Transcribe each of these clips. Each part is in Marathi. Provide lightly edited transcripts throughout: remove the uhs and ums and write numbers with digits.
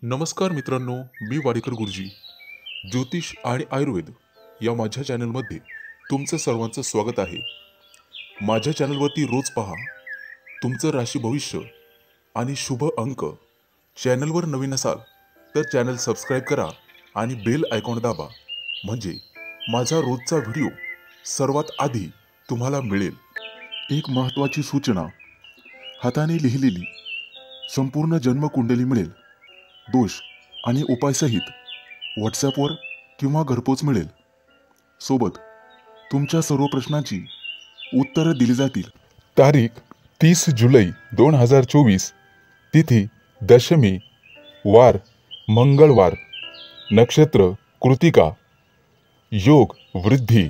नमस्कार मित्रांनो, मी वाडेकर गुरुजी. ज्योतिष आणि आयुर्वेद या माझ्या चॅनलमध्ये तुमचं सर्वांचं स्वागत आहे. माझ्या चॅनलवरती रोज पहा तुमचं राशी भविष्य आणि शुभ अंक. चॅनलवर नवीन असाल तर चॅनल सबस्क्राईब करा आणि बेल आयकॉन दाबा, म्हणजे माझा रोजचा व्हिडिओ सर्वात आधी तुम्हाला मिळेल. एक महत्त्वाची सूचना: हाताने लिहिलेली संपूर्ण जन्मकुंडली मिळेल. दोष आणि उपायसहित व्हॉट्सॲपवर किंवा घरपोच मिळेल. सोबत तुमच्या सर्व प्रश्नांची उत्तरं दिली जातील. तारीख 30 जुलै 2024. तिथी दशमी, वार मंगळवार, नक्षत्र कृतिका, योग वृद्धी,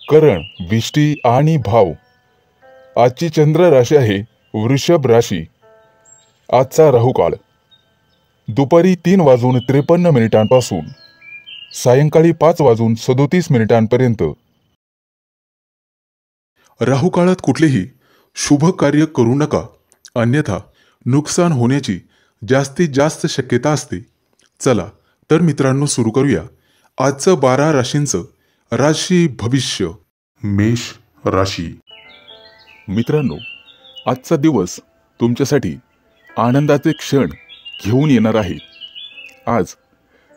करण विष्टी आणि भाव. आजची चंद्र राशी आहे वृषभ राशी. आजचा राहुकाळ दुपारी 3:53 सायंकाळी 5:37 राहुकाळात कुठलेही शुभ कार्य करू नका, अन्यथा नुकसान होण्याची जास्तीत जास्त शक्यता असते. चला तर मित्रांनो, सुरू करूया आजचं 12 राशींचं राशी भविष्य. मेष राशी. मित्रांनो, आजचा दिवस तुमच्यासाठी आनंदाचे क्षण घेऊन येणार आहे. आज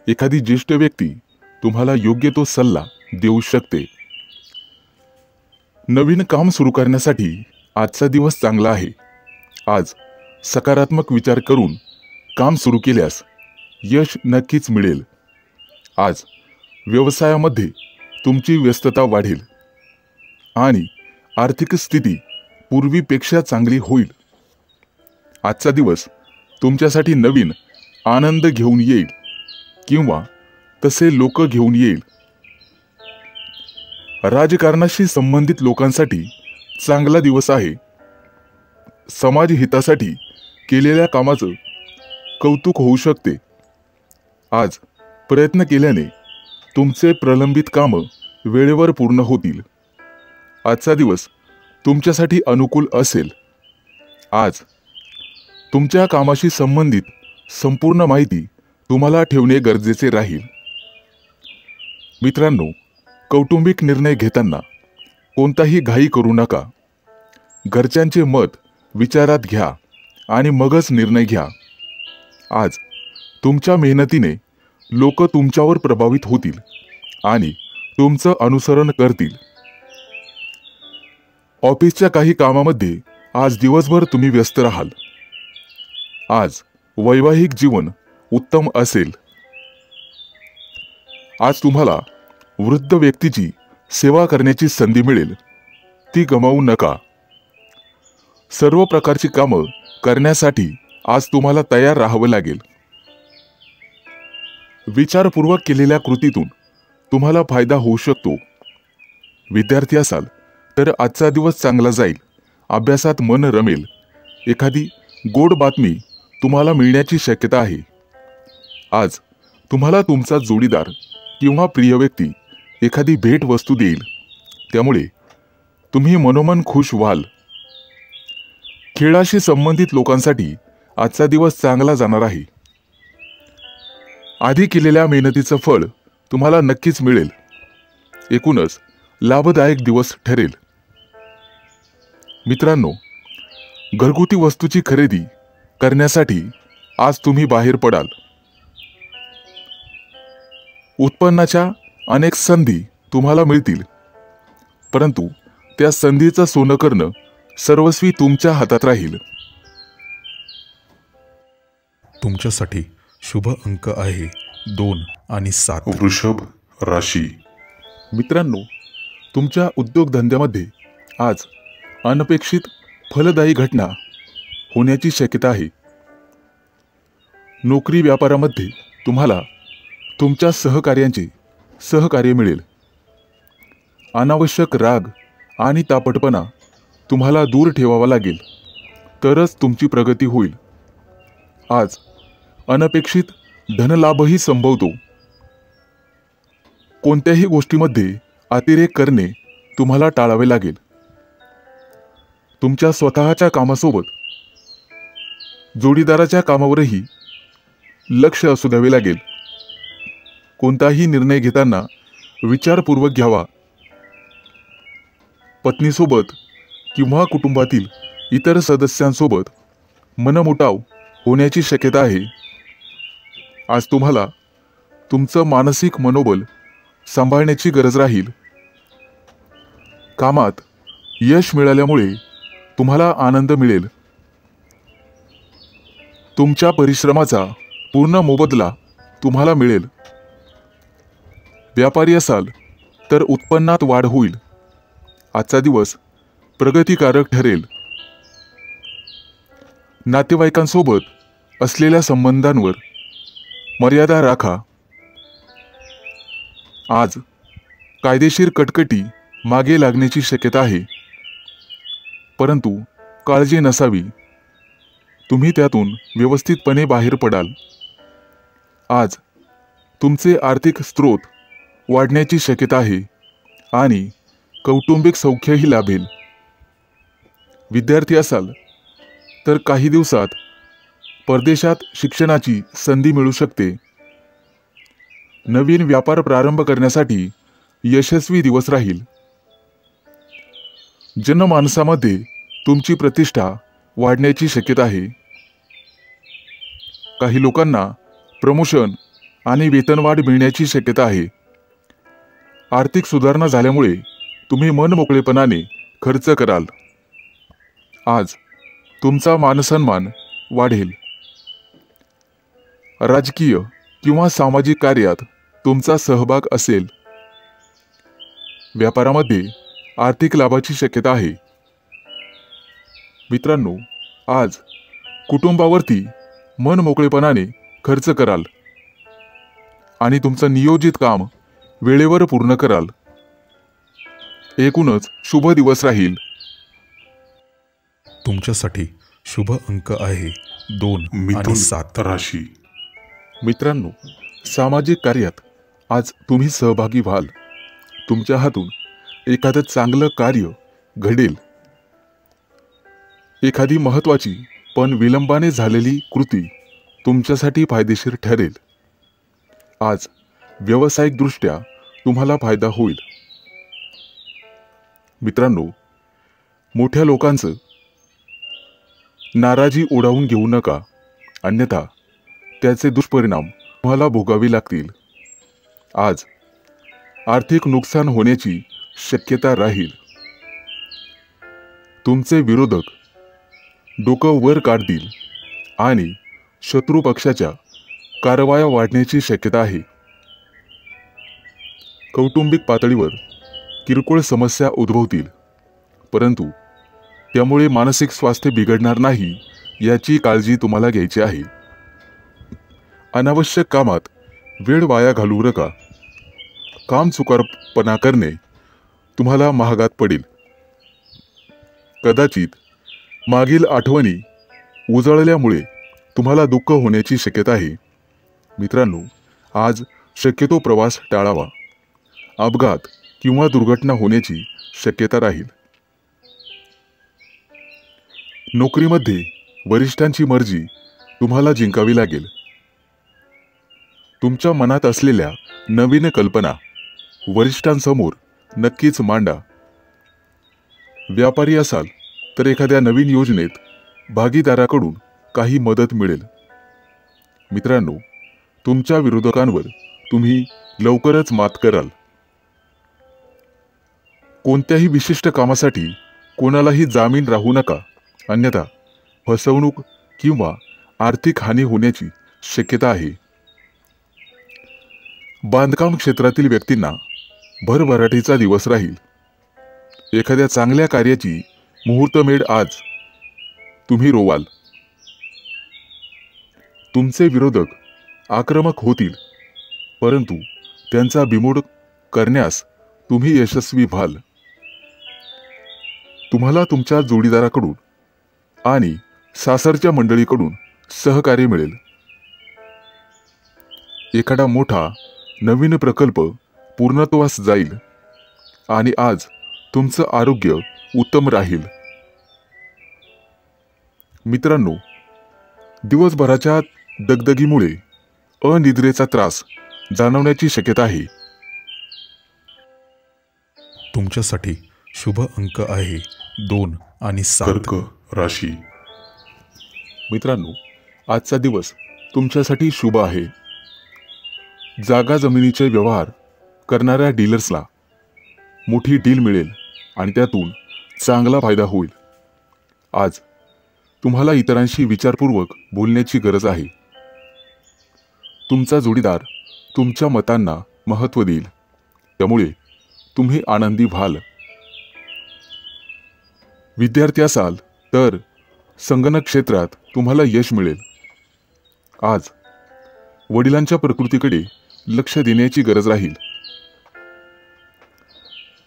एखादी ज्येष्ठ व्यक्ती तुम्हाला योग्य तो सल्ला देऊ शकते. नवीन काम सुरू करण्यासाठी आजचा दिवस चांगला आहे. आज सकारात्मक विचार करून काम सुरू केल्यास यश नक्कीच मिळेल. आज व्यवसायामध्ये तुमची व्यस्तता वाढेल आणि आर्थिक स्थिती पूर्वीपेक्षा चांगली होईल. आजचा दिवस तुमच्यासाठी नवीन आनंद घेऊन येईल किंवा तसे लोक घेऊन येईल. राजकारणाशी संबंधित लोकांसाठी चांगला दिवस आहे. समाज हितासाठी केलेल्या कामाचं कौतुक होऊ शकते. आज प्रयत्न केल्याने तुमचे प्रलंबित कामं वेळेवर पूर्ण होतील. आजचा दिवस तुमच्यासाठी अनुकूल असेल. आज तुमच्या कामाशी संबंधित संपूर्ण माहिती तुम्हाला ठेवणे गरजेचे राहील. मित्रांनो, कौटुंबिक निर्णय घेताना कोणताही घाई करू नका. घरच्यांचे मत विचारात घ्या आणि मगच निर्णय घ्या. आज तुमच्या मेहनतीने लोक तुमच्यावर प्रभावित होतील आणि तुमचं अनुसरण करतील. ऑफिसच्या काही कामामध्ये आज दिवसभर तुम्ही व्यस्त राहाल. आज वैवाहिक जीवन उत्तम असेल. आज तुम्हाला वृद्ध व्यक्तीची सेवा करण्याची संधी मिळेल, ती गमावू नका. सर्व प्रकारची कामं करण्यासाठी आज तुम्हाला तयार राहावं लागेल. विचारपूर्वक केलेल्या कृतीतून तुम्हाला फायदा होऊ शकतो. विद्यार्थी असाल तर आजचा दिवस चांगला जाईल. अभ्यासात मन रमेल. एखादी गोड बातमी तुम्हाला मिळण्याची शक्यता आहे. आज तुम्हाला तुमचा जोडीदार किंवा प्रिय व्यक्ती एखादी भेट वस्तू देईल, त्यामुळे तुम्ही मनोमन खुश व्हाल. खेळाशी संबंधित लोकांसाठी आजचा दिवस चांगला जाणार आहे. आधी केलेल्या मेहनतीचं फळ तुम्हाला नक्कीच मिळेल. एकूणच लाभदायक दिवस ठरेल. मित्रांनो, घरगुती वस्तूची खरेदी करण्यासाठी आज तुम्ही बाहेर पडाल. उत्पन्नाच्या अनेक संधी तुम्हाला मिळतील, परंतु त्या संधीचं सोनं करणं सर्वस्वी तुमच्या हातात राहील. तुमच्यासाठी शुभ अंक आहे 2 आणि 7. वृषभ राशी. मित्रांनो, तुमच्या उद्योगधंद्यामध्ये आज अनपेक्षित फलदायी घटना होण्याची शक्यता आहे. नोकरी व्यापारामध्ये तुम्हाला तुमच्या सहकार्यांचे सहकार्य मिळेल. अनावश्यक राग आणि तापटपणा तुम्हाला दूर ठेवावा लागेल, तरच तुमची प्रगती होईल. आज अनपेक्षित धनलाभही संभवतो. कोणत्याही गोष्टीमध्ये अतिरेक करणे तुम्हाला टाळावे लागेल. तुमच्या स्वतःच्या कामासोबत जोडीदाराच्या कामावरही लक्ष असू द्यावे लागेल. कोणताही निर्णय घेताना विचारपूर्वक घ्यावा. पत्नीसोबत किंवा कुटुंबातील इतर सदस्यांसोबत मनमुटाव होण्याची शक्यता आहे. आज तुम्हाला तुमचं मानसिक मनोबल सांभाळण्याची गरज राहील. कामात यश मिळाल्यामुळे तुम्हाला आनंद मिळेल. तुमच्या परिश्रमाचा पूर्ण मोबदला तुम्हाला मिळेल. व्यापारी असाल तर उत्पन्नात वाढ होईल. आजचा दिवस प्रगतिकारक ठरेल. नातेवाईकांसोबत असलेल्या संबंधांवर मर्यादा राखा. आज कायदेशीर कटकटी मागे लागण्याची शक्यता आहे, परंतु काळजी नसावी. तुम्ही त्यातून व्यवस्थितपणे बाहेर पडाल. आज तुमचे आर्थिक स्रोत वाढण्याची शक्यता आहे आणि कौटुंबिक सौख्यही लाभेल. विद्यार्थी असाल तर काही दिवसात परदेशात शिक्षणाची संधी मिळू शकते. नवीन व्यापार प्रारंभ करण्यासाठी यशस्वी दिवस राहील. जनमानसामध्ये तुमची प्रतिष्ठा वाढण्याची शक्यता आहे. काही लोकांना प्रमोशन आणि वेतनवाढ मिळण्याची शक्यता आहे. आर्थिक सुधारणा झाल्यामुळे तुम्ही मनमोकळेपणाने खर्च कराल. आज तुमचा मानसन्मान वाढेल. राजकीय किंवा सामाजिक कार्यात तुमचा सहभाग असेल. व्यापारामध्ये आर्थिक लाभाची शक्यता आहे. मित्रांनो, आज कुटुंबावरती मनमोकळेपणाने खर्च कराल आणि तुमचं नियोजित काम वेळेवर पूर्ण कराल. एकूणच शुभ दिवस राहील. तुमच्यासाठी शुभ अंक आहे 2 आणि मिथुन 7. राशी. मित्रांनो, सामाजिक कार्यात आज तुम्ही सहभागी व्हाल. तुमच्या हातून एखादं चांगलं कार्य घडेल. एखादी महत्त्वाची पण विलंबाने झालेली कृती तुमच्यासाठी फायदेशीर ठरेल. आज व्यावसायिकदृष्ट्या तुम्हाला फायदा होईल. मित्रांनो, मोठ्या लोकांचं नाराजी ओढावून घेऊ नका, अन्यथा त्याचे दुष्परिणाम तुम्हाला भोगावे लागतील. आज आर्थिक नुकसान होण्याची शक्यता राहील. तुमचे विरोधक डोकं वर काढतील आणि शत्रू पक्षाच्या कारवाया वाढण्याची शक्यता आहे. कौटुंबिक पातळीवर किरकोळ समस्या उद्भवतील, परंतु त्यामुळे मानसिक स्वास्थ्य बिघडणार नाही याची काळजी तुम्हाला घ्यायची आहे. अनावश्यक कामात वेळ वाया घालवू नका. काम चुकारपणा करणे तुम्हाला महागात पडेल. कदाचित मागील आठवणी उजळल्यामुळे तुम्हाला दुःख होण्याची शक्यता आहे. मित्रांनो, आज शक्यतो प्रवास टाळावा. अपघात किंवा दुर्घटना होण्याची शक्यता राहील. नोकरीमध्ये वरिष्ठांची मर्जी तुम्हाला जिंकावी लागेल. तुमच्या मनात असलेल्या नवीन कल्पना वरिष्ठांसमोर नक्कीच मांडा. व्यापारी असाल तर एखाद्या नवीन योजनेत भागीदाराकडून काही मदत मिळेल. मित्रांनो, तुमच्या विरोधकांवर तुम्ही लवकरच मात कराल. कोणत्याही विशिष्ट कामासाठी कोणालाही जामीन राहू नका, अन्यथा फसवणूक किंवा आर्थिक हानी होण्याची शक्यता आहे. बांधकाम क्षेत्रातील व्यक्तींना भरभराटीचा दिवस राहील. एखाद्या चांगल्या कार्याची मुहूर्तमेढ आज तुम्ही रोवाल. तुमचे विरोधक आक्रमक होतील, परंतु त्यांचा बिमोड करण्यास तुम्ही यशस्वी व्हाल. तुम्हाला तुमच्या जोडीदाराकडून आणि सासरच्या मंडळीकडून सहकार्य मिळेल. एखादा मोठा नवीन प्रकल्प पूर्णत्वास जाईल आणि आज तुमचं आरोग्य उत्तम राहील. मित्रांनो, दिवसभराच्या दगदगीमुळे अनिद्रेचा त्रास जाणवण्याची शक्यता आहे. तुमच्यासाठी शुभ अंक आहे 2 आणि 7. कर्क राशी. मित्रांनो, आजचा दिवस तुमच्यासाठी शुभ आहे. जागा जमिनीचे व्यवहार करणाऱ्या डीलर्सला मोठी डील मिळेल आणि त्यातून चांगला फायदा होईल. आज तुम्हाला इतरांशी विचारपूर्वक बोलण्याची गरज आहे. तुमचा जोडीदार तुमच्या मतांना महत्त्व देईल, त्यामुळे तुम्ही आनंदी व्हाल. विद्यार्थी असाल तर संगणक क्षेत्रात तुम्हाला यश मिळेल. आज वडिलांच्या प्रकृतीकडे लक्ष देण्याची गरज राहील.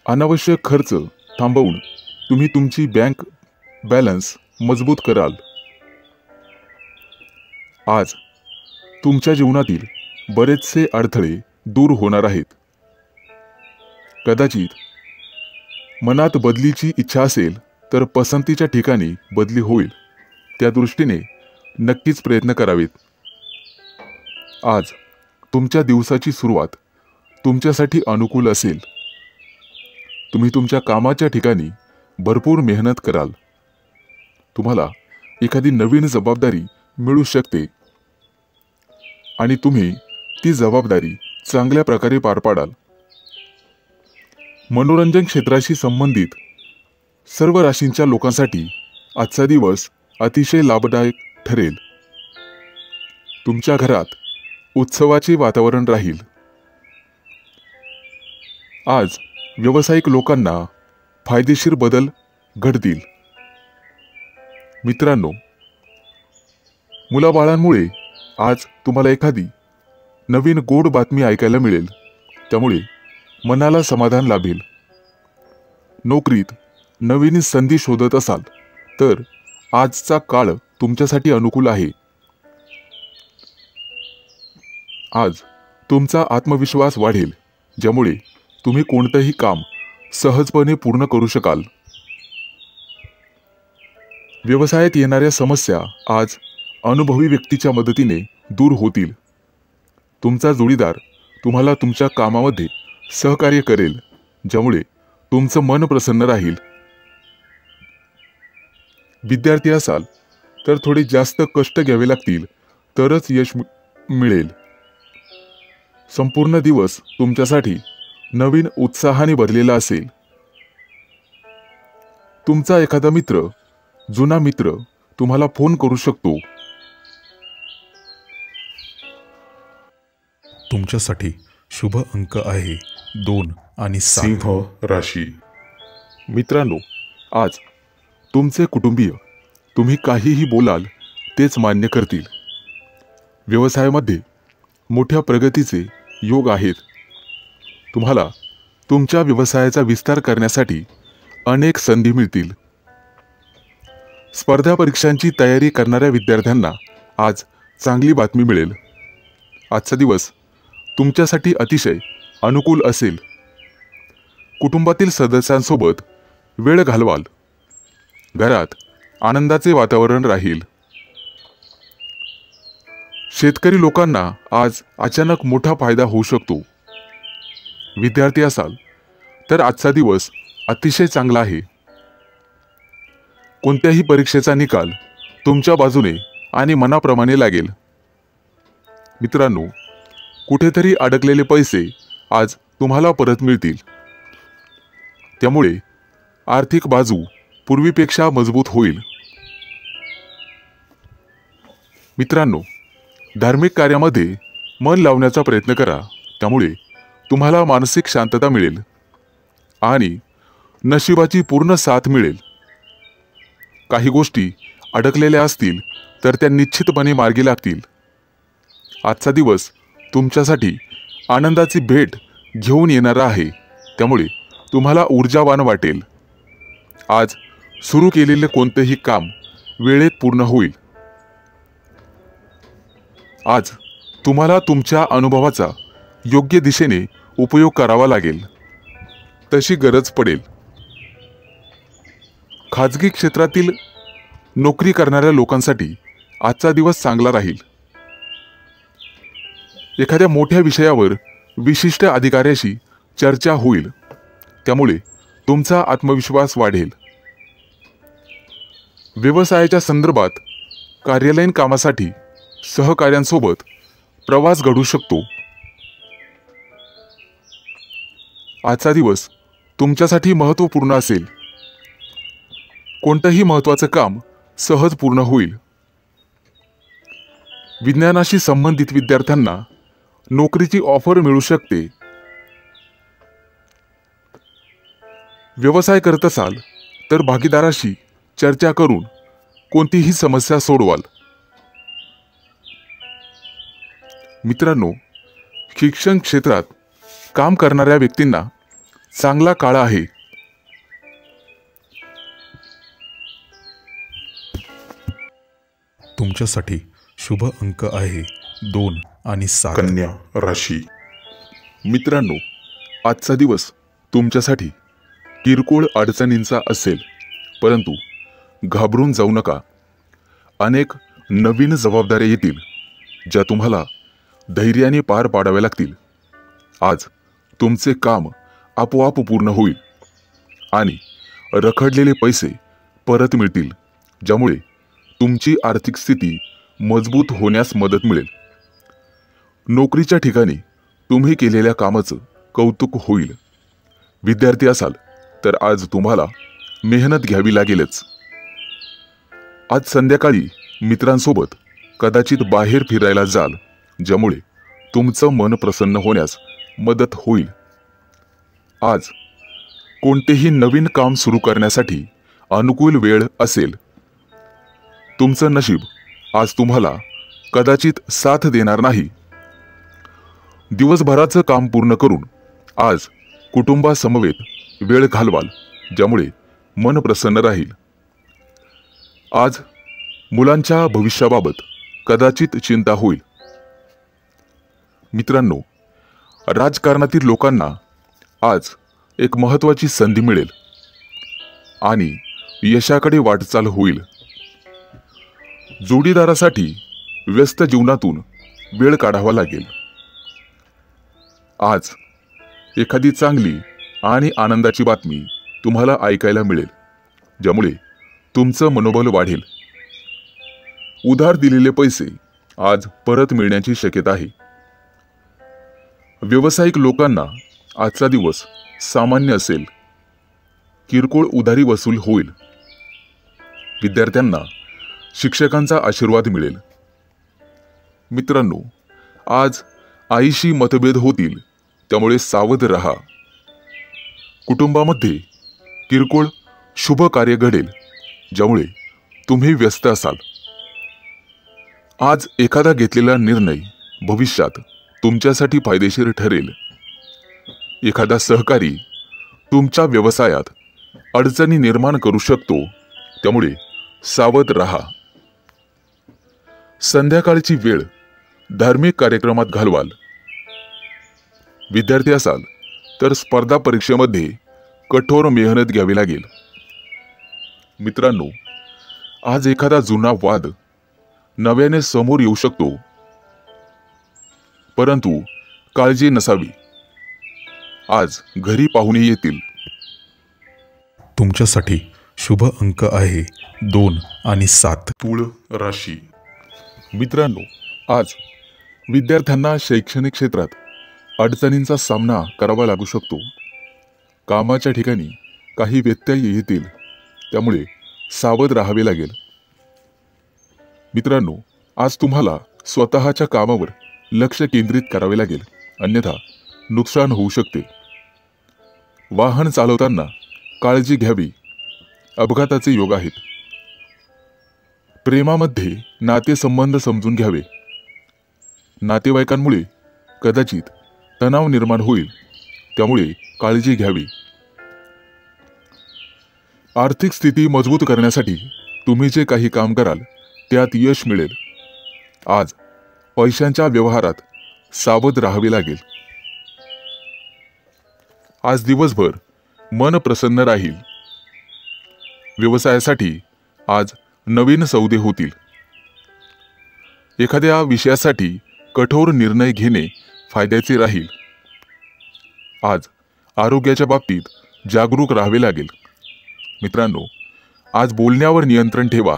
अनावश्यक खर्च थांबवून तुम्ही तुमची बँक बॅलन्स मजबूत कराल. आज तुमच्या जीवनातील बरेचसे अडथळे दूर होणार आहेत. कदाचित मनात बदलीची इच्छा असेल तर पसंतीच्या ठिकाणी बदली होईल. त्या दृष्टीने नक्कीच प्रयत्न करावेत. आज तुमच्या दिवसाची सुरुवात तुमच्यासाठी अनुकूल असेल. तुम्ही तुमच्या कामाच्या ठिकाणी भरपूर मेहनत कराल. तुम्हाला एखादी नवीन जबाबदारी मिळू शकते आणि तुम्ही ती जबाबदारी चांगल्या प्रकारे पार पाडाल. मनोरंजन क्षेत्राशी संबंधित सर्व राशींच्या लोकांसाठी आजचा दिवस अतिशय लाभदायक ठरेल. तुमच्या घरात उत्सवाचे वातावरण राहील. आज व्यावसायिक लोकांना फायदेशीर बदल घडतील. मित्रांनो, मुलाबाळांमुळे आज तुम्हाला एखादी नवीन गोड बातमी ऐकायला मिळेल, त्यामुळे मनाला समाधान लाभेल. नोकरीत नवीन संधी शोधत असाल तर आजचा काळ तुमच्यासाठी अनुकूल आहे. आज तुमचा आत्मविश्वास वाढेल, ज्यामुळे तुम्ही कोणतंही काम सहजपणे पूर्ण करू शकाल. व्यवसायात येणाऱ्या समस्या आज अनुभवी व्यक्तीच्या मदतीने दूर होतील. तुमचा जोडीदार तुम्हाला तुमच्या कामामध्ये सहकार्य करेल, ज्यामुळे तुमचं मन प्रसन्न राहील. विद्यार्थी असाल तर थोडे जास्त कष्ट घ्यावे लागतील तरच यश मिळेल. संपूर्ण दिवस तुमच्यासाठी नवीन उत्साहाने भरलेला असेल. तुमचा एखादा मित्र, जुना मित्र तुम्हाला फोन करू शकतो. तुमच्यासाठी शुभ अंक आहे 2 आणि 7. सिंह राशी. मित्रांनो, आज तुमचे कुटुंबीय तुम्ही काहीही बोलाल तेच मान्य करतील. व्यवसायामध्ये मोठ्या प्रगतीचे योग आहेत. तुम्हाला तुमच्या व्यवसायाचा विस्तार करण्यासाठी अनेक संधी मिळतील. स्पर्धा परीक्षांची तयारी करणाऱ्या विद्यार्थ्यांना आज चांगली बातमी मिळेल. आजचा दिवस तुमच्यासाठी अतिशय अनुकूल असेल. कुटुंबातील सदस्यांसोबत वेळ घालवाल. घरात आनंदाचे वातावरण राहील. शेतकरी लोकांना आज अचानक मोठा फायदा होऊ शकतो. विद्यार्थी असाल तर आजचा दिवस अतिशय चांगला आहे. कोणत्याही परीक्षेचा निकाल तुमच्या बाजूने आणि मनाप्रमाणे लागेल. मित्रांनो, कुठेतरी अडकलेले पैसे आज तुम्हाला परत मिळतील. त्यामुळे आर्थिक बाजू पूर्वीपेक्षा मजबूत होईल. मित्रांनो, धार्मिक कार्यामध्ये मन लावण्याचा प्रयत्न करा. त्यामुळे तुम्हाला मानसिक शांतता मिळेल आणि नशिबाची पूर्ण साथ मिळेल. काही गोष्टी अडकलेल्या असतील तर त्या निश्चितपणे मार्गी लागतील. आजचा दिवस तुमच्यासाठी आनंदाची भेट घेऊन येणारा आहे. त्यामुळे तुम्हाला ऊर्जावान वाटेल. आज सुरू केलेले कोणतेही काम वेळेत पूर्ण होईल. आज तुम्हाला तुमच्या अनुभवाचा योग्य दिशेने उपयोग करावा लागेल. तशी गरज पडेल. खाजगी क्षेत्रातील नोकरी करणाऱ्या लोकांसाठी आजचा दिवस चांगला राहील. एखाद्या मोठ्या विषयावर विशिष्ट अधिकाऱ्याशी चर्चा होईल, त्यामुळे तुमचा आत्मविश्वास वाढेल. व्यवसायाच्या संदर्भात कार्यालयीन कामासाठी सहकाऱ्यांसोबत प्रवास घडू शकतो. आजचा दिवस तुमच्यासाठी महत्त्वपूर्ण असेल. कोणतंही महत्त्वाचं काम सहज पूर्ण होईल. विज्ञानाशी संबंधित विद्यार्थ्यांना नोकरीची ऑफर मिळू शकते. व्यवसाय करत असाल तर भागीदाराशी चर्चा करून कोणतीही समस्या सोडवाल. मित्रांनो, शिक्षण क्षेत्रात काम करणाऱ्या व्यक्तींना चांगला काळ आहे. तुमच्यासाठी शुभ अंक आहे 2 आणि 7. कन्या राशी. मित्रांनो, आजचा दिवस तुमच्यासाठी किरकोळ अडचणींचा असेल, परंतु घाबरून जाऊ नका. अनेक नवीन जबाबदाऱ्या येतील ज्या तुम्हाला धैर्याने पार पाडाव्या लागतील. आज तुमचे काम आपोआप पूर्ण होईल आणि रखडलेले पैसे परत मिळतील, ज्यामुळे तुमची आर्थिक स्थिती मजबूत होण्यास मदत मिळेल. नोकरीच्या ठिकाणी तुम्ही केलेल्या कामाचं कौतुक होईल. विद्यार्थी असाल तर आज तुम्हाला मेहनत घ्यावी लागेलच. आज संध्याकाळी मित्रांसोबत कदाचित बाहेर फिरायला जाल, ज्यामुळे तुमचं मन प्रसन्न होण्यास मदत होईल. आज कोणतेही नवीन काम सुरू करण्यासाठी अनुकूल वेळ असेल. तुमचं नशीब आज तुम्हाला कदाचित साथ देणार नाही. दिवसभराचं काम पूर्ण करून आज कुटुंबासमवेत वेळ घालवाल, ज्यामुळे मन प्रसन्न राहील. आज मुलांच्या भविष्याबाबत कदाचित चिंता होईल. मित्रांनो, राजकारणातील लोकांना आज एक महत्त्वाची संधी मिळेल आणि यशाकडे वाटचाल होईल. जोडीदारासाठी व्यस्त जीवनातून वेळ काढावा लागेल. आज एखादी चांगली आणि आनंदाची बातमी तुम्हाला ऐकायला मिळेल, ज्यामुळे तुमचं मनोबल वाढेल. उधार दिलेले पैसे आज परत मिळण्याची शक्यता आहे. व्यावसायिक लोकांना आजचा दिवस सामान्य असेल. किरकोळ उधारी वसूल होईल. विद्यार्थ्यांना शिक्षकांचा आशीर्वाद मिळेल. मित्रांनो, आज आईशी मतभेद होतील, त्यामुळे सावध रहा. कुटुंबामध्ये किरकोळ शुभ कार्य घडेल, ज्यामुळे तुम्ही व्यस्त असाल. आज एखादा घेतलेला निर्णय भविष्यात तुमच्यासाठी फायदेशीर ठरेल. एखादा सहकारी तुमच्या व्यवसायात अडचणी निर्माण करू शकतो, त्यामुळे सावध रहा. संध्याकाळची वेळ धार्मिक कार्यक्रमात घालवाल. विद्यार्थी असाल तर स्पर्धा परीक्षेमध्ये कठोर मेहनत घ्यावी लागेल. मित्रांनो, आज एखादा जुना वाद नव्याने समोर येऊ शकतो, परंतु काळजी नसावी. आज घरी पाहुणे येतील. तुमच्यासाठी शुभ अंक आहे 2 आणि 7. तुळ राशी. मित्रांनो, आज विद्यार्थ्यांना शैक्षणिक क्षेत्रात अडचणींचा सामना करावा लागू शकतो. कामाच्या ठिकाणी काही व्यत्यय येतील, त्यामुळे सावध राहावे लागेल. मित्रांनो, आज तुम्हाला स्वतःच्या कामावर लक्ष केंद्रित करावे लागेल, अन्यथा नुकसान होऊ शकते. वाहन चालवताना काळजी घ्यावी. अपघाताचे योग आहेत. प्रेमामध्ये नातेसंबंध समजून घ्यावे. नातेवाईकांमुळे कदाचित तणाव निर्माण होईल, त्यामुळे काळजी घ्यावी. आर्थिक स्थिती मजबूत करण्यासाठी तुम्ही जे काही काम कराल त्यात यश मिळेल. आज पैशांच्या व्यवहारात सावध राहावे लागेल. आज दिवसभर मन प्रसन्न राहील. व्यवसायासाठी आज नवीन सौदे होतील. एखाद्या विषयासाठी कठोर निर्णय घेणे फायद्याचे राहील. आज आरोग्याच्या बाबतीत जागरूक राहावे लागेल. मित्रांनो, आज बोलण्यावर नियंत्रण ठेवा.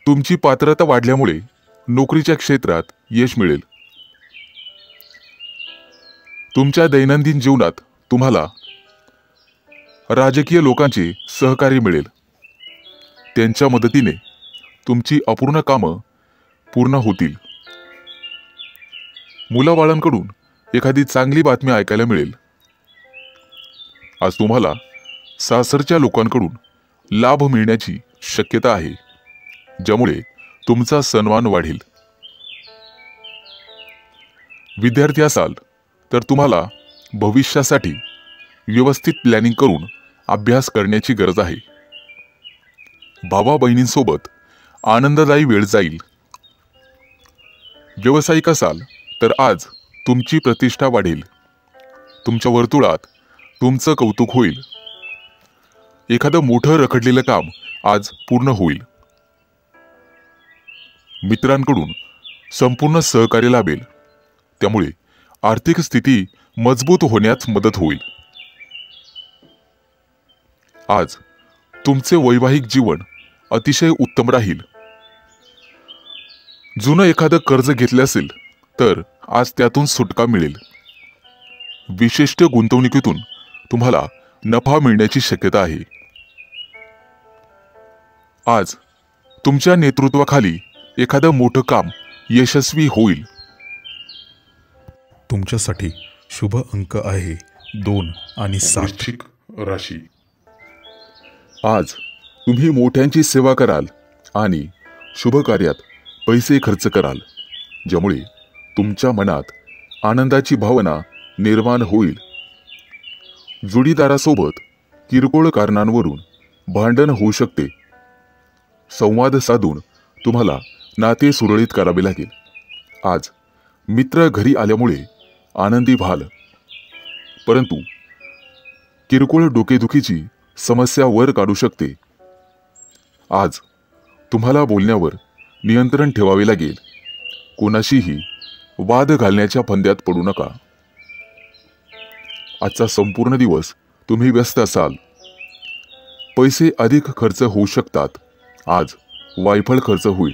तुमची पात्रता वाढल्यामुळे नोकरीच्या क्षेत्रात यश मिळेल. तुमच्या दैनंदिन जीवनात तुम्हाला राजकीय लोकांचे सहकार्य मिळेल. त्यांच्या मदतीने तुमची अपूर्ण कामं पूर्ण होतील. मुलाबाळांकडून एखादी चांगली बातमी ऐकायला मिळेल. आज तुम्हाला सासरच्या लोकांकडून लाभ मिळण्याची शक्यता आहे, ज्यामुळे तुमचा सन्मान वाढेल. विद्यार्थी असाल तर तुम्हाला भविष्यासाठी व्यवस्थित प्लॅनिंग करून अभ्यास करण्याची गरज आहे. भावा बहिणींसोबत आनंददायी वेळ जाईल. व्यावसायिक असाल तर आज तुमची प्रतिष्ठा वाढेल. तुमच्या वर्तुळात तुमचं कौतुक होईल. एखादं मोठं रखडलेलं काम आज पूर्ण होईल. मित्रांकडून संपूर्ण सहकार्य लाभेल, त्यामुळे आर्थिक स्थिती मजबूत होण्यास मदत होईल. आज तुमचे वैवाहिक जीवन अतिशय उत्तम राहील. जुनं एखादं कर्ज घेतले असेल तर आज त्यातून सुटका मिळेल. विशिष्ट गुंतवणुकीतून तुम्हाला नफा मिळण्याची शक्यता आहे. आज तुमच्या नेतृत्वाखाली एखादं मोठं काम यशस्वी होईल. तुमच्यासाठी शुभ अंक आहे 2 आणि 7. वृश्चिक राशी. आज तुम्ही मोठ्यांची सेवा कराल आणि शुभ कार्यात पैसे खर्च कराल, ज्यामुळे तुमच्या मनात आनंदाची भावना निर्माण होईल. जोडीदारासोबत किरकोळ कारणांवरून भांडण होऊ शकते. संवाद साधून तुम्हाला नाते सुरळीत करावे लागेल. आज मित्र घरी आल्यामुळे आनंदी व्हाल, परंतु किरकोळ डोकेदुखीची समस्या वर काढू शकते. आज तुम्हाला बोलण्यावर नियंत्रण ठेवावे लागेल. कोणाशीही वाद घालण्याच्या फंद्यात पडू नका. आजचा संपूर्ण दिवस तुम्ही व्यस्त असाल. पैसे अधिक खर्च होऊ शकतात. आज वायफळ खर्च होईल.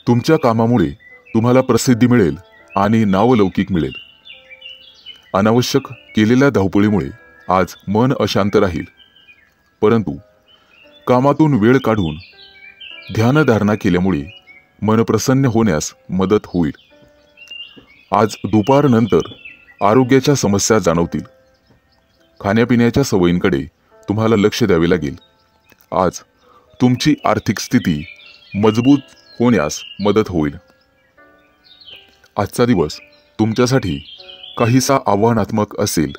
तुमच्या कामामुळे तुम्हाला प्रसिद्धी मिळेल आणि नावलौकिक मिळेल. अनावश्यक केलेल्या धावपळीमुळे आज मन अशांत राहील, परंतु कामातून वेळ काढून ध्यानधारणा केल्यामुळे मन प्रसन्न होण्यास मदत होईल. आज दुपारनंतर आरोग्याच्या समस्या जाणवतील. खाण्यापिण्याच्या सवयींकडे तुम्हाला लक्ष द्यावे लागेल. आज तुमची आर्थिक स्थिती मजबूत होण्यास मदत होईल. आजचा दिवस तुमच्यासाठी काहीसा आव्हानात्मक असेल.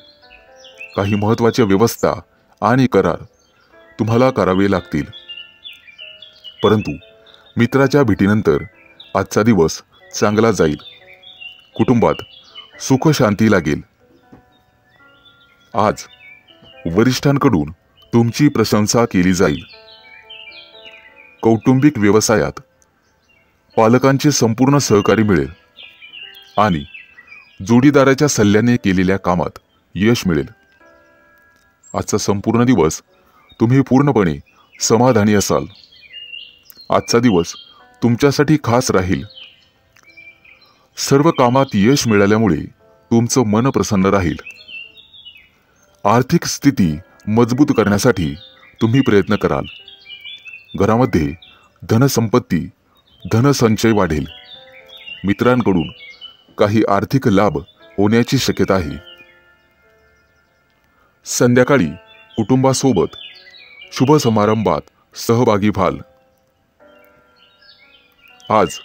काही महत्त्वाच्या व्यवस्था आणि करार तुम्हाला करावे लागतील, परंतु मित्राच्या भेटीनंतर आजचा दिवस चांगला जाईल. कुटुंबात सुख शांती लागेल. आज वरिष्ठांकडून तुमची प्रशंसा केली जाईल. कौटुंबिक व्यवसायात पालकांचे संपूर्ण सहकार्य मिळेल आणि जोडीदाराच्या सल्ल्याने केलेल्या कामात यश मिळेल. आजचा संपूर्ण दिवस तुम्ही पूर्णपणे समाधानी असाल. आजचा दिवस तुमच्यासाठी खास राहील. सर्व कामात यश मिळाल्यामुळे तुमचं मन प्रसन्न राहील. आर्थिक स्थिती मजबूत करण्यासाठी तुम्ही प्रयत्न कराल. घरामध्ये धनसंपत्ती, धनसंचय वाढेल. मित्रांकडून काही आर्थिक लाभ होण्याची शक्यता आहे. संध्याकाळी कुटुंबासोबत शुभ समारंभात सहभागी व्हाल. आज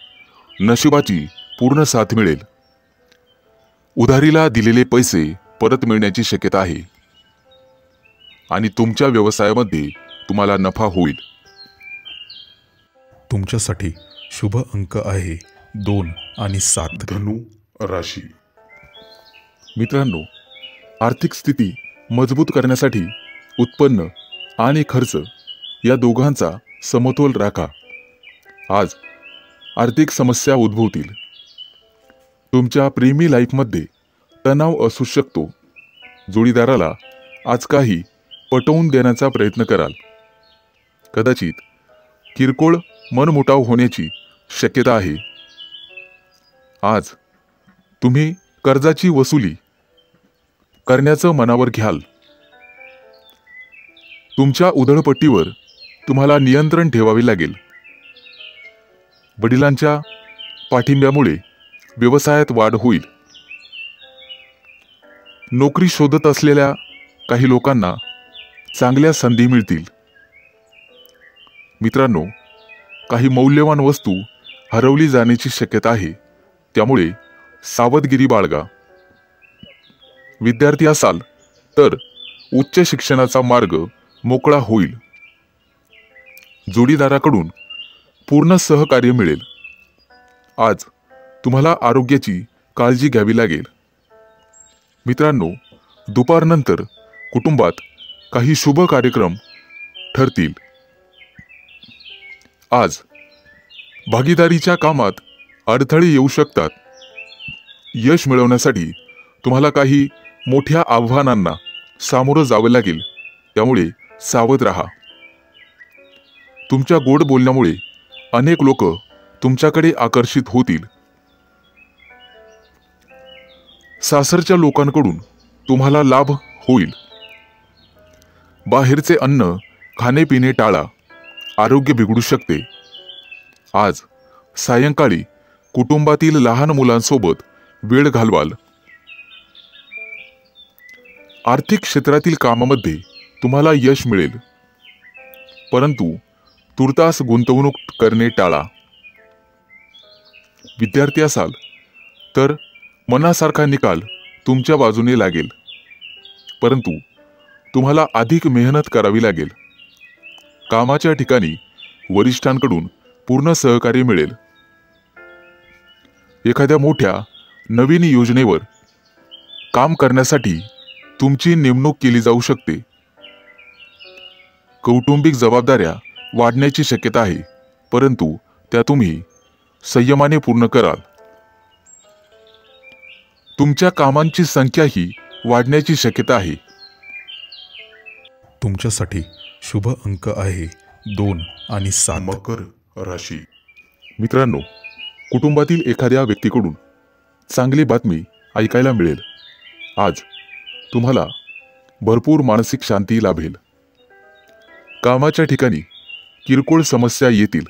नशिबाची पूर्ण साथ मिळेल. उधारीला दिलेले पैसे परत मिळण्याची शक्यता आहे आणि तुमच्या व्यवसायामध्ये तुम्हाला नफा होईल. तुमच्यासाठी शुभ अंक आहे 2 आणि 7. धनु राशी. मित्रांनो, आर्थिक स्थिती मजबूत करण्यासाठी उत्पन्न आणि खर्च या दोघांचा समतोल राखा. आज आर्थिक समस्या उद्भवतील. तुमच्या प्रेमी लाईफमध्ये तणाव असू शकतो. जोडीदाराला आज काही पटवून देण्याचा प्रयत्न कराल. कदाचित किरकोळ मनमुटाव होण्याची शक्यता आहे. आज तुम्ही कर्जाची वसुली करण्याचं मनावर घ्याल. तुमच्या उधळपट्टीवर तुम्हाला नियंत्रण ठेवावे लागेल. वडिलांच्या पाठिंब्यामुळे व्यवसायात वाढ होईल. नोकरी शोधत असलेल्या काही लोकांना चांगल्या संधी मिळतील. मित्रांनो, काही मौल्यवान वस्तू हरवली जाण्याची शक्यता आहे, त्यामुळे सावधगिरी बाळगा. विद्यार्थी असाल तर उच्च शिक्षणाचा मार्ग मोकळा होईल. जोडीदाराकडून पूर्ण सहकार्य मिळेल. आज तुम्हाला आरोग्याची काळजी घ्यावी लागेल. मित्रांनो, दुपारनंतर कुटुंबात काही शुभ कार्यक्रम ठरतील. आज भागीदारीच्या कामात अडथळे येऊ शकतात. यश मिळवण्यासाठी तुम्हाला काही मोठ्या आव्हानांना सामोरं जावं लागेल, त्यामुळे सावध राहा. तुमच्या गोड बोलण्यामुळे अनेक लोक तुमच्याकडे आकर्षित होतील. सासरच्या लोकांकडून तुम्हाला लाभ होईल. बाहेरचे अन्न खाणे-पिणे टाळा, आरोग्य बिघडू शकते. आज सायंकाळी कुटुंबातील लहान मुलांसोबत वेळ घालवाल. आर्थिक क्षेत्रातील कामामध्ये तुम्हाला यश मिळेल, परंतु तुर्तास गुंतवणूक करणे टाळा. विद्यार्थी असाल तर मनासारखा निकाल तुमच्या बाजूने लागेल, परंतु तुम्हाला अधिक मेहनत करावी लागेल. कामाच्या ठिकाणी वरिष्ठांकडून पूर्ण सहकार्य मिळेल. एखाद्या मोठ्या नवीन योजनेवर काम करण्यासाठी तुमची नेमणूक केली जाऊ शकते. कौटुंबिक जबाबदाऱ्या वाढण्याची शक्यता आहे, परंतु त्या तुम्ही संयमाने पूर्ण कराल. तुमच्या कामांची संख्याही वाढण्याची शक्यता आहे. तुमच्यासाठी शुभ अंक आहे 2 आणि 7. मकर राशी. मित्रांनो, कुटुंबातील एखाद्या व्यक्तीकडून चांगली बातमी ऐकायला मिळेल. आज तुम्हाला भरपूर मानसिक शांती लाभेल. कामाच्या ठिकाणी किरकोळ समस्या येतील.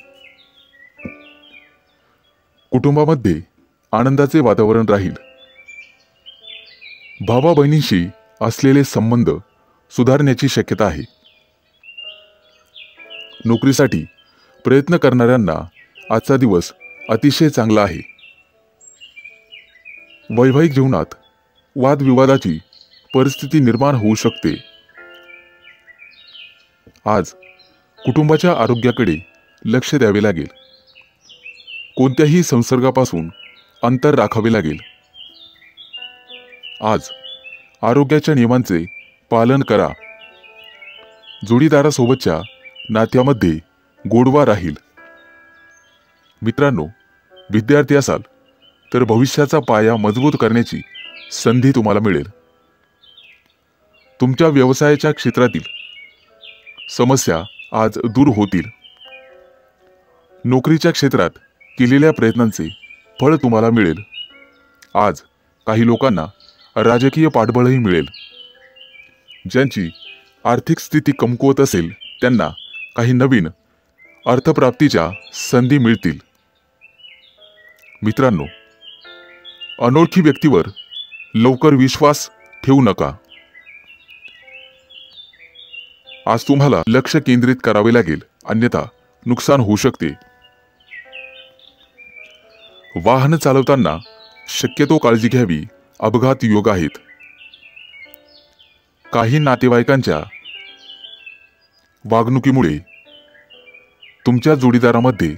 कुटुंबामध्ये आनंदाचे वातावरण राहील. भावा बहिणींशी असलेले संबंध सुधारण्याची शक्यता आहे. नोकरीसाठी प्रयत्न करणाऱ्यांना आजचा दिवस अतिशय चांगला आहे. वैवाहिक जीवनात वादविवादाची परिस्थिती निर्माण होऊ शकते. आज कुटुंबाच्या आरोग्याकडे लक्ष द्यावे लागेल. कोणत्याही संसर्गापासून अंतर राखावे लागेल. आज आरोग्याच्या नियमांचे पालन करा. जोडीदारासोबतच्या नात्यामध्ये गोडवा राहील. मित्रांनो, विद्यार्थी असाल तर भविष्याचा पाया मजबूत करण्याची संधी तुम्हाला मिळेल. तुमच्या व्यवसायाच्या क्षेत्रातील समस्या आज दूर होतील. नोकरीच्या क्षेत्रात केलेल्या प्रयत्नांचे फळ तुम्हाला मिळेल. आज काही लोकांना राजकीय पाठबळही मिळेल. ज्यांची आर्थिक स्थिती कमकुवत असेल त्यांना काही नवीन अर्थप्राप्तीच्या संधी मिळतील. मित्रांनो, अनोळखी व्यक्तीवर लवकर विश्वास ठेवू नका. आज तुम्हाला लक्ष केंद्रित करावे लागेल, अन्यथा नुकसान होऊ शकते. वाहन चालवताना शक्यतो काळजी घ्यावी. अपघात योग आहेत. काही नातेवाईकांच्या वागणुकीमुळे तुमच्या जोडीदारामध्ये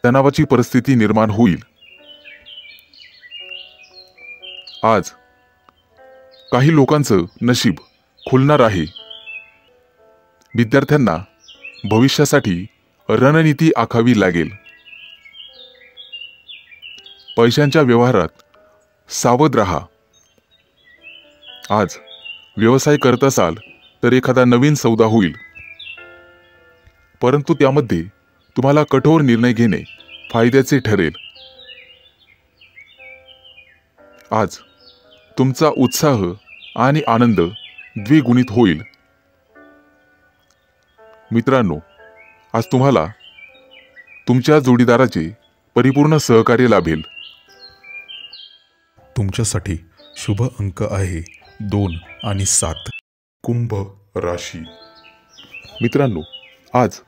तणावाची परिस्थिती निर्माण होईल. आज काही लोकांचं नशीब खुलणार आहे. विद्यार्थ्यांना भविष्यासाठी रणनीती आखावी लागेल. पैशांच्या व्यवहारात सावध राहा. आज व्यवसाय करत असाल तर एखादा नवीन सौदा होईल, परंतु त्यामध्ये तुम्हाला कठोर निर्णय घेणे फायद्याचे ठरेल. आज तुमचा उत्साह आणि आनंद द्विगुणित होईल. मित्रांनो, आज तुम्हाला तुमच्या जोडीदाराचे परिपूर्ण सहकार्य लाभेल. तुमच्यासाठी शुभ अंक आहे 2 आणि 7. कुंभ राशी. मित्रांनो, आज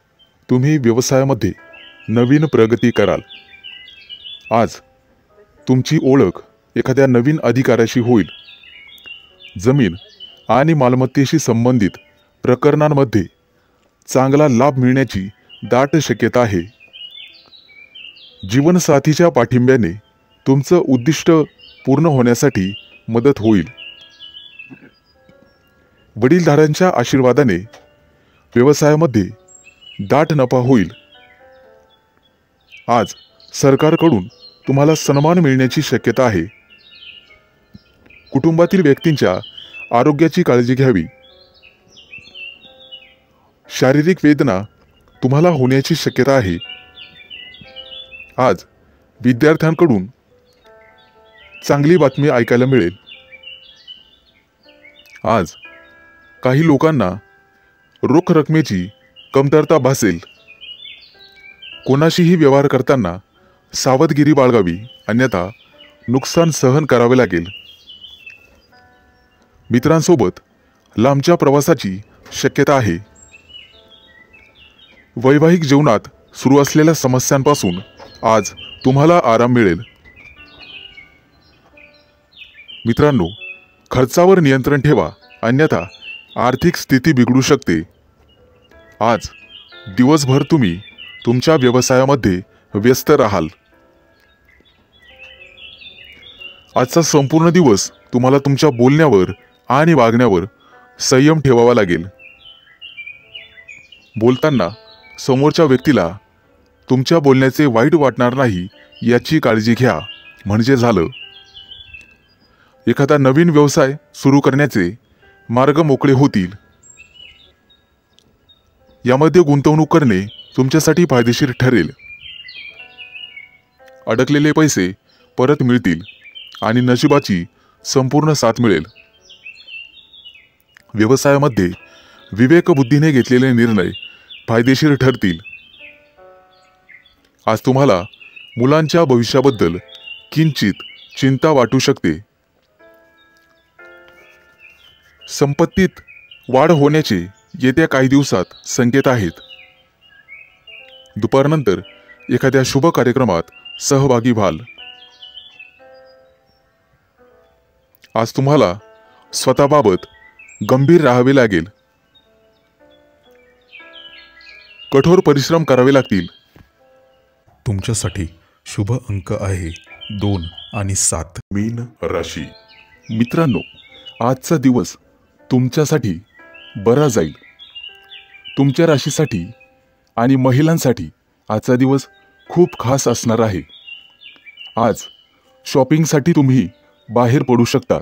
तुम्ही व्यवसायामध्ये नवीन प्रगती कराल. आज तुमची ओळख एखाद्या नवीन अधिकाऱ्याशी होईल. जमीन आणि मालमत्तेशी संबंधित प्रकरणांमध्ये चांगला लाभ मिळण्याची दाट शक्यता आहे. जीवनसाथीच्या पाठिंब्याने तुमचं उद्दिष्ट पूर्ण होण्यासाठी मदत होईल. वडीलधाऱ्यांच्या आशीर्वादाने व्यवसायामध्ये दाट नफा होईल. आज सरकारकडून तुम्हाला सन्मान मिळण्याची शक्यता आहे. कुटुंबातील व्यक्तींच्या आरोग्याची काळजी घ्यावी. शारीरिक वेदना तुम्हाला होण्याची शक्यता आहे. आज विद्यार्थ्यांकडून चांगली बातमी ऐकायला मिळेल. आज काही लोकांना रोख रकमेची कमतरता भासेल. कोणाशीही व्यवहार करताना सावधगिरी बाळगावी, अन्यथा नुकसान सहन करावे लागेल. मित्रांसोबत लांबच्या प्रवासाची शक्यता आहे. वैवाहिक जीवनात सुरू असलेल्या समस्यांपासून आज तुम्हाला आराम मिळेल. मित्रांनो, खर्चावर नियंत्रण ठेवा, अन्यथा आर्थिक स्थिती बिघडू शकते. आज दिवसभर तुम्ही तुमच्या व्यवसायामध्ये व्यस्त राहाल. आजचा संपूर्ण दिवस तुम्हाला तुमच्या बोलण्यावर आणि वागण्यावर संयम ठेवावा लागेल. बोलताना समोरच्या व्यक्तीला तुमच्या बोलण्याचे वाईट वाटणार नाही याची काळजी घ्या, म्हणजे झालं. एखादा नवीन व्यवसाय सुरू करण्याचे मार्ग मोकळे होतील. यामध्ये गुंतवणूक करणे तुमच्यासाठी फायदेशीर ठरेल. अडकलेले पैसे परत मिळतील आणि नशिबाची संपूर्ण साथ मिळेल. व्यवसायामध्ये विवेकबुद्धीने घेतलेले निर्णय फायदेशीर ठरतील. आज तुम्हाला मुलांच्या भविष्याबद्दल किंचित चिंता वाटू शकते. संपत्तीत वाढ होण्याचे येत्या काही दिवसात संकेत आहेत. दुपारनंतर एखाद्या शुभ कार्यक्रमात सहभागी व्हाल. आज तुम्हाला स्वतःबाबत गंभीर राहावे लागेल. कठोर परिश्रम करावे लागतील. तुमच्यासाठी शुभ अंक आहे 2 आणि 7. मीन राशी. मित्रांनो, आजचा दिवस तुमच्यासाठी बरा जाईल. तुमच्या राशीसाठी आणि महिलांसाठी आजचा दिवस खूप खास असणार आहे. आज शॉपिंगसाठी तुम्ही बाहेर पडू शकता.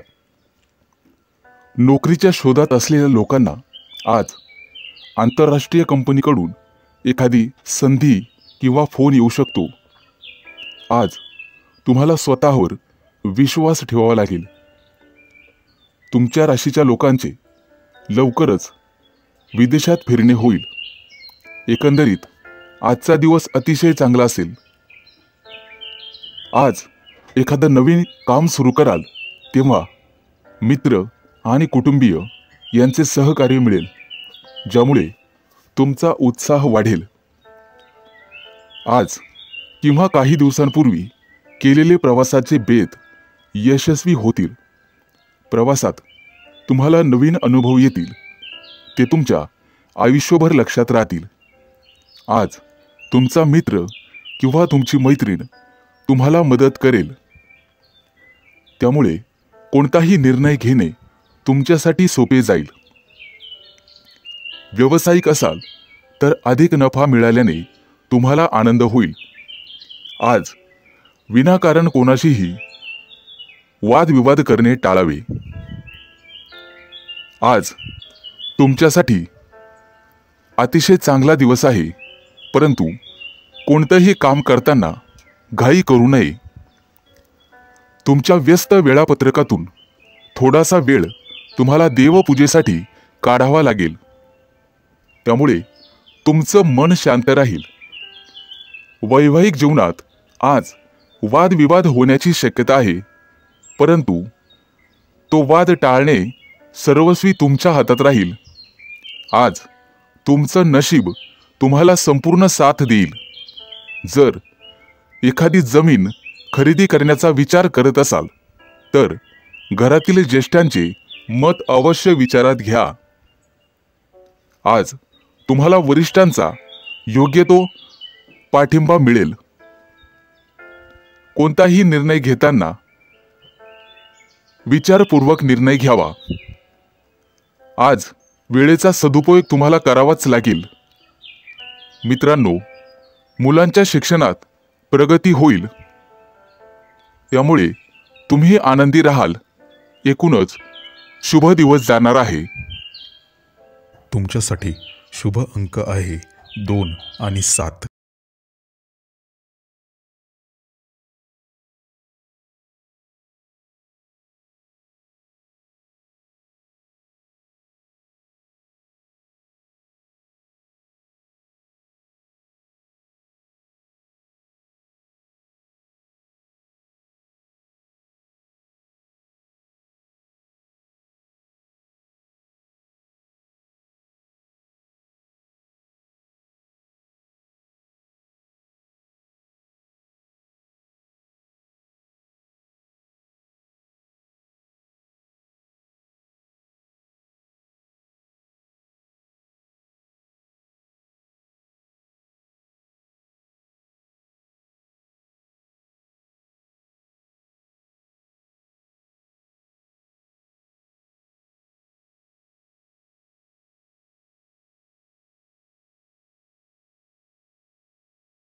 नोकरीच्या शोधात असलेल्या लोकांना आज आंतरराष्ट्रीय कंपनीकडून एखादी संधी किंवा फोन येऊ शकतो. आज तुम्हाला स्वतःवर विश्वास ठेवावा लागेल. तुमच्या राशीच्या लोकांचे लवकरच विदेशात फिरणे होईल. एकंदरीत आजचा दिवस अतिशय चांगला असेल. आज एखादं नवीन काम सुरू कराल तेव्हा मित्र आणि कुटुंबीय यांचे सहकार्य मिळेल, ज्यामुळे तुमचा उत्साह वाढेल. आज किंवा काही दिवसांपूर्वी केलेले प्रवासाचे बेत यशस्वी होतील. प्रवासात तुम्हाला नवीन अनुभव येतील. ते तुमच्या आयुष्यभर लक्षात राहतील. आज तुमचा मित्र किंवा तुमची मैत्रीण तुम्हाला मदत करेल. त्यामुळे कोणताही निर्णय घेणे तुमच्यासाठी सोपे जाईल. व्यावसायिक असाल तर अधिक नफा मिळाल्याने तुम्हाला आनंद होईल. आज विनाकारण कोणाशीही वादविवाद करणे टाळावे. आज तुमच्यासाठी अतिशय चांगला दिवस आहे, परंतु कोणतंही काम करताना घाई करू नये. तुमच्या व्यस्त वेळापत्रकातून थोडासा वेळ तुम्हाला देवपूजेसाठी काढावा लागेल. त्यामुळे तुमचं मन शांत राहील. वैवाहिक जीवनात आज वादविवाद होण्याची शक्यता आहे, परंतु तो वाद टाळणे सर्वस्वी तुमच्या हातात राहील. आज तुमचं नशीब तुम्हाला संपूर्ण साथ देईल. जर एखादी जमीन खरेदी करण्याचा विचार करत असाल तर घरातील ज्येष्ठांचे मत अवश्य विचारात घ्या. आज तुम्हाला वरिष्ठांचा योग्य तो पाठिंबा मिळेल. कोणताही निर्णय घेताना विचारपूर्वक निर्णय घ्यावा. आज वेळेचा सदुपयोग तुम्हाला करावाच लागेल. मित्रांनो, मुलांच्या शिक्षणात प्रगती होईल, त्यामुळे तुम्ही आनंदी राहाल. एकूणच शुभ दिवस जाणार आहे. तुमच्यासाठी शुभ अंक आहे 2 आणि 7.